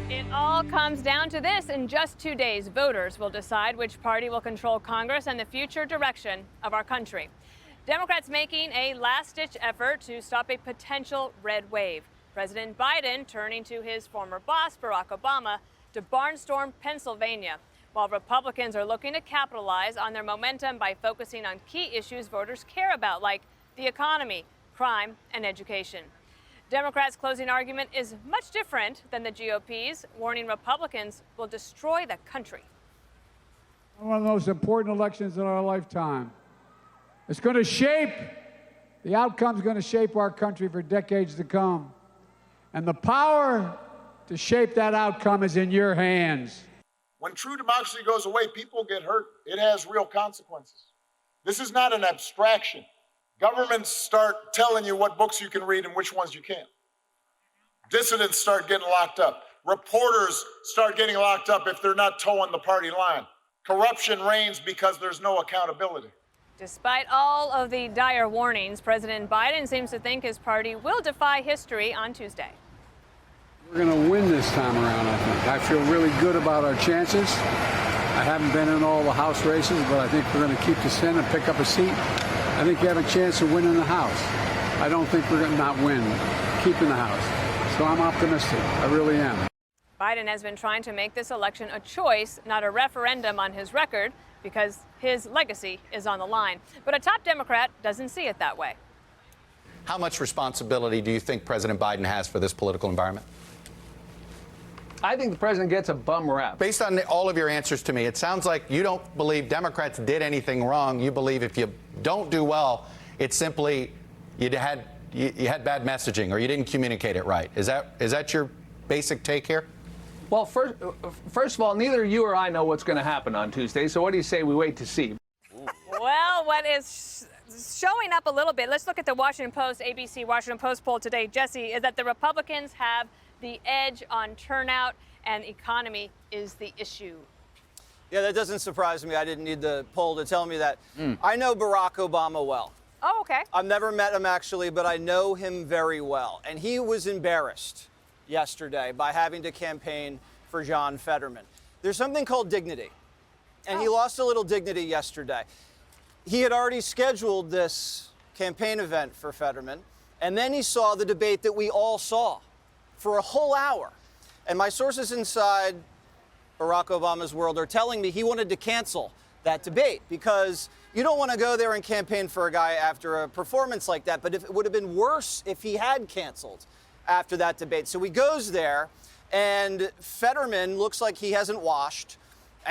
It all comes down to this. In just 2 days, voters will decide which party will control Congress and the future direction of our country. Democrats making a last-ditch effort to stop a potential red wave. President Biden turning to his former boss, Barack Obama, to barnstorm Pennsylvania, while Republicans are looking to capitalize on their momentum by focusing on key issues voters care about, like the economy, crime, and education. Democrats' closing argument is much different than the GOP's, warning Republicans will destroy the country. One of the most important elections in our lifetime. It's going to shape, the outcome's going to shape our country for decades to come. And the power to shape that outcome is in your hands. When true democracy goes away, people get hurt. It has real consequences. This is not an abstraction. Governments start telling you what books you can read and which ones you can't. Dissidents start getting locked up. Reporters start getting locked up if they're not towing the party line. Corruption reigns because there's no accountability. Despite all of the dire warnings, President Biden seems to think his party will defy history on Tuesday. We're going to win this time around, I think. I feel really good about our chances. I haven't been in all the House races, but I think we're going to keep the Senate and pick up a seat. I think we have a chance of winning the House. I don't think we're going to not win, keeping the House. So I'm optimistic. I really am. Biden has been trying to make this election a choice, not a referendum on his record, because his legacy is on the line. But a top Democrat doesn't see it that way. How much responsibility do you think President Biden has for this political environment? I think the president gets a bum rap. Based on all of your answers to me, it sounds like you don't believe Democrats did anything wrong. You believe if you don't do well, it's simply you had bad messaging or you didn't communicate it right. Is that your basic take here? Well, first of all, neither you or I know what's going to happen on Tuesday. So what do you say we wait to see? Well, what is showing up a little bit, let's look at the Washington Post, ABC Washington Post poll today, Jesse, is that the Republicans have the edge on turnout and economy is the issue. Yeah, that doesn't surprise me. I didn't need the poll to tell me that. I know Barack Obama well. Oh, okay. I've never met him, actually, but I know him very well. And he was embarrassed yesterday by having to campaign for John Fetterman. There's something called dignity, and he lost a little dignity yesterday. He had already scheduled this campaign event for Fetterman, and then he saw the debate that we all saw for a whole hour. And my sources inside Barack Obama's world are telling me he wanted to cancel that debate because you don't want to go there and campaign for a guy after a performance like that. But it would have been worse if he had canceled after that debate. So he goes there, and Fetterman looks like he hasn't washed.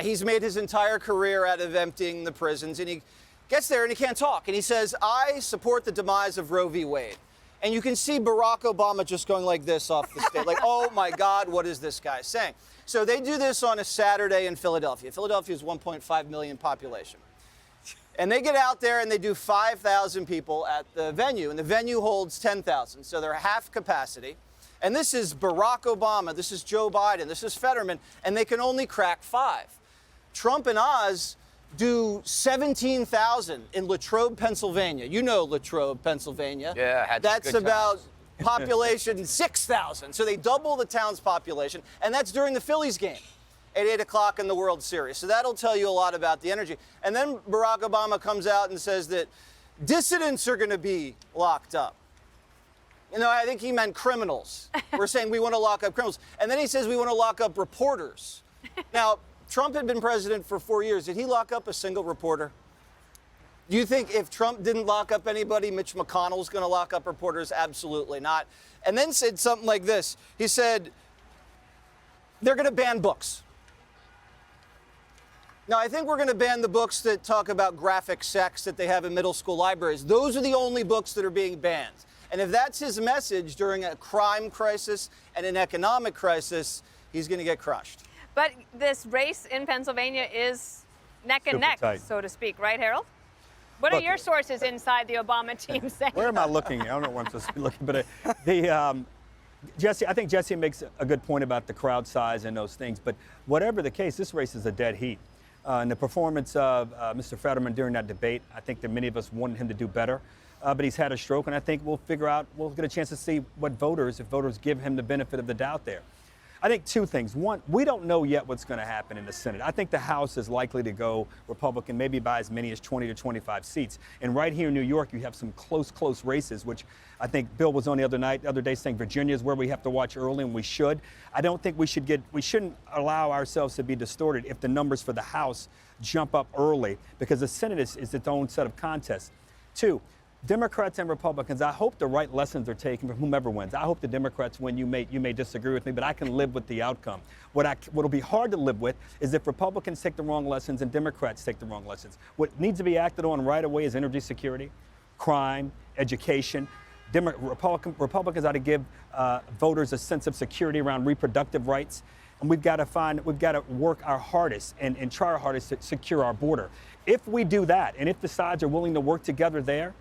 He's made his entire career out of emptying the prisons, and he gets there and he can't talk. And he says, I support the demise of Roe v. Wade. And you can see Barack Obama just going like this off the stage, like, oh, my God, what is this guy saying? So they do this on a Saturday in Philadelphia. Philadelphia is 1.5 million population. And they get out there and they do 5,000 people at the venue, and the venue holds 10,000. So they're half capacity. And this is Barack Obama, this is Joe Biden, this is Fetterman, and they can only crack 5. Trump and Oz do 17,000 in Latrobe, Pennsylvania. You know Latrobe, Pennsylvania. Yeah, that's about population 6,000. So they double the town's population, and that's during the Phillies game at 8 o'clock in the World Series. So that'll tell you a lot about the energy. And then Barack Obama comes out and says that dissidents are going to be locked up. You know, I think he meant criminals. We're saying we want to lock up criminals. And then he says we want to lock up reporters. Now, Trump had been president for 4 years. Did he lock up a single reporter? Do you think if Trump didn't lock up anybody, Mitch McConnell's going to lock up reporters? Absolutely not. And then said something like this. He said, they're going to ban books. Now, I think we're going to ban the books that talk about graphic sex that they have in middle school libraries. Those are the only books that are being banned. And if that's his message during a crime crisis and an economic crisis, he's going to get crushed. But this race in Pennsylvania is neck and neck, so to speak, right, Harold? What are your sources inside the Obama team saying? Where am I looking? I don't know where I'm supposed to be looking, but I think Jesse makes a good point about the crowd size and those things. But whatever the case, this race is a dead heat. And the performance of Mr. Fetterman during that debate, I think that many of us wanted him to do better. But he's had a stroke, and I think we'll get a chance to see what voters, if voters give him the benefit of the doubt there. I think two things. One, we don't know yet what's going to happen in the Senate. I think the House is likely to go Republican, maybe by as many as 20 to 25 seats. And right here in New York, you have some close races, which I think Bill was on the other day saying Virginia is where we have to watch early, and we should. I don't think we shouldn't allow ourselves to be distorted if the numbers for the House jump up early, because the Senate is its own set of contests. Two, Democrats and Republicans, I hope the right lessons are taken from whomever wins. I hope the Democrats win. You may disagree with me, but I can live with the outcome. What'll be hard to live with is if Republicans take the wrong lessons and Democrats take the wrong lessons. What needs to be acted on right away is energy security, crime, education. Republicans ought to give voters a sense of security around reproductive rights. And we've got to work our hardest and try our hardest to secure our border. If we do that, and if the sides are willing to work together there,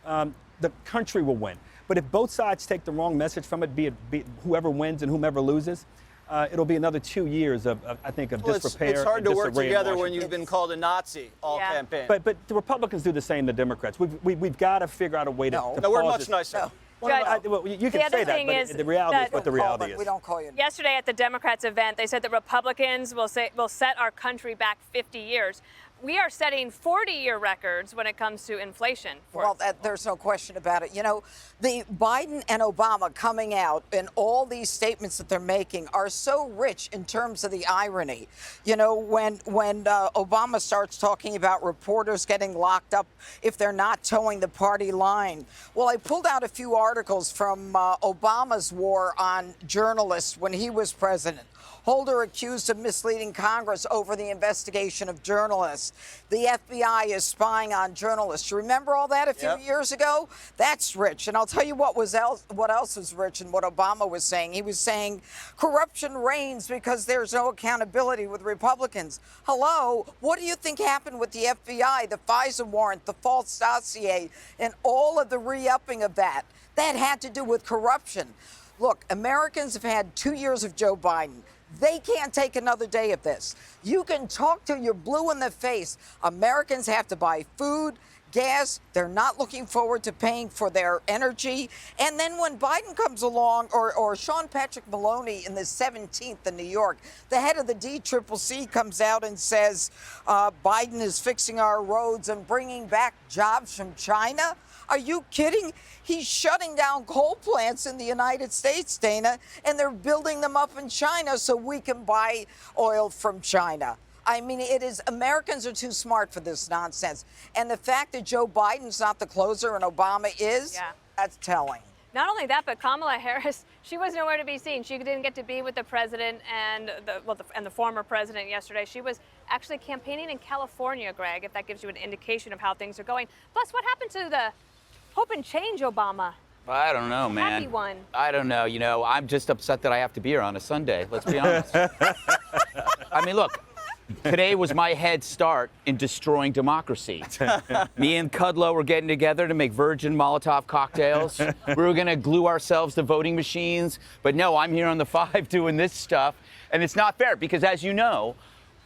the country will win. But if both sides take the wrong message from it, be it whoever wins and whomever loses, it'll be another 2 years of disrepair. It's hard to work together when you've you've been called a Nazi all campaign. But the Republicans do the same to Democrats. We've got to figure out a way to No, we're pause much this. nicer. No. Well, you can say that, but the reality is what the reality is. We don't call you. Yesterday at the Democrats event, they said that Republicans will set our country back 50 years. We are setting 40-year records when it comes to inflation. Well, there's no question about it. You know, the Biden and Obama coming out and all these statements that they're making are so rich in terms of the irony. You know, when Obama starts talking about reporters getting locked up if they're not towing the party line. Well, I pulled out a few articles from Obama's war on journalists when he was president. Holder accused of misleading Congress over the investigation of journalists. The FBI is spying on journalists. You remember all that a few years ago? That's rich. And I'll tell you what else was rich and what Obama was saying. He was saying corruption reigns because there's no accountability with Republicans. Hello, what do you think happened with the FBI, the FISA warrant, the false dossier, and all of the re-upping of that? That had to do with corruption. Look, Americans have had 2 years of Joe Biden. They can't take another day of this. You can talk till you're blue in the face. Americans have to buy food, gas. They're not looking forward to paying for their energy. And then when Biden comes along, or Sean Patrick Maloney in the 17th in New York, the head of the DCCC comes out and says Biden is fixing our roads and bringing back jobs from China. Are you kidding? He's shutting down coal plants in the United States, Dana, and they're building them up in China so we can buy oil from China. I mean, Americans are too smart for this nonsense. And the fact that Joe Biden's not the closer and Obama is, that's telling. Not only that, but Kamala Harris, she was nowhere to be seen. She didn't get to be with the president and the former president yesterday. She was actually campaigning in California, Greg, if that gives you an indication of how things are going. Plus, what happened to the Hope and Change Obama? I don't know, man. Happy one. I don't know. You know, I'm just upset that I have to be here on a Sunday. Let's be honest. I mean, look, today was my head start in destroying democracy. Me and Kudlow were getting together to make virgin Molotov cocktails. We were going to glue ourselves to voting machines. But no, I'm here on the 5 doing this stuff. And it's not fair because, as you know,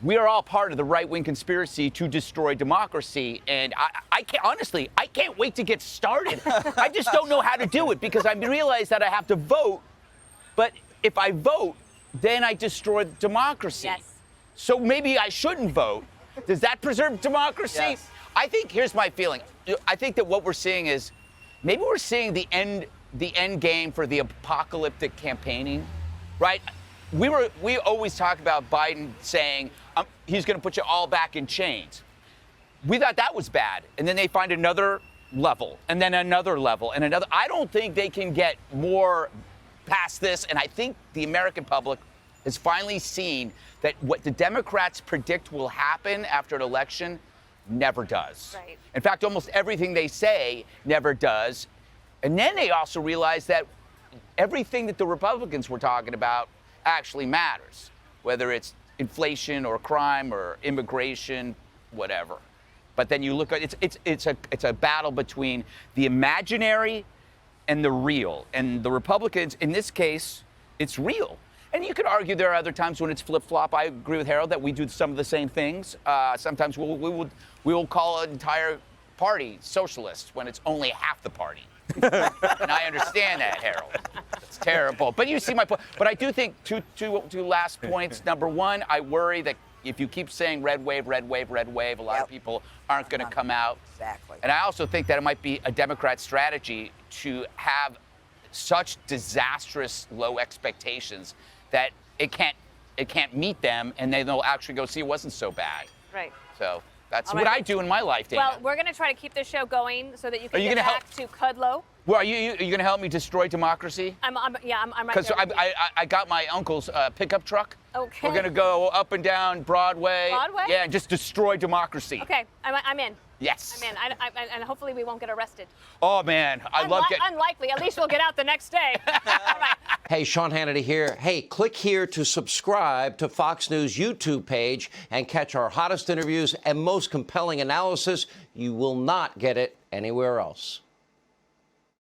we are all part of the right-wing conspiracy to destroy democracy. And I can't wait to get started. I just don't know how to do it because I realize that I have to vote. But if I vote, then I destroy democracy. Yes. So maybe I shouldn't vote. Does that preserve democracy? Yes. I think, here's my feeling. I think that what we're seeing is maybe we're seeing the end game for the apocalyptic campaigning, right? We always talk about Biden saying he's going to put you all back in chains. We thought that was bad. And then they find another level and then another level and another. I don't think they can get more past this. And I think the American public has finally seen that what the Democrats predict will happen after an election never does. Right. In fact, almost everything they say never does. And then they also realize that everything that the Republicans were talking about actually matters, whether it's inflation or crime or immigration, whatever. But then you look at it's a battle between the imaginary and the real. And the Republicans, in this case, it's real. And you could argue there are other times when it's flip-flop. I agree with Harold that we do some of the same things. Sometimes we will call an entire party socialist when it's only half the party. And I understand that, Harold. It's terrible. But you see my point. But I do think two last points. Number one, I worry that if you keep saying red wave, red wave, red wave, a lot of people aren't going to come out. Exactly. And I also think that it might be a Democrat strategy to have such disastrous low expectations that it can't meet them, and then they'll actually go, see, it wasn't so bad. Right. So that's All what right. I do in my life, Dana. Well, we're going to try to keep this show going so that you can you get gonna back to Kudlow. Well, are you going to help me destroy democracy? I'm right Because there with you. I got my uncle's pickup truck. Okay. We're going to go up and down Broadway. Broadway? Yeah, and just destroy democracy. Okay, I'm in. Yes. I'm in. And hopefully we won't get arrested. Oh, man. I love getting... Unlikely. At least we'll get out the next day. All right. Hey, Sean Hannity here. Hey, click here to subscribe to Fox News YouTube page and catch our hottest interviews and most compelling analysis. You will not get it anywhere else.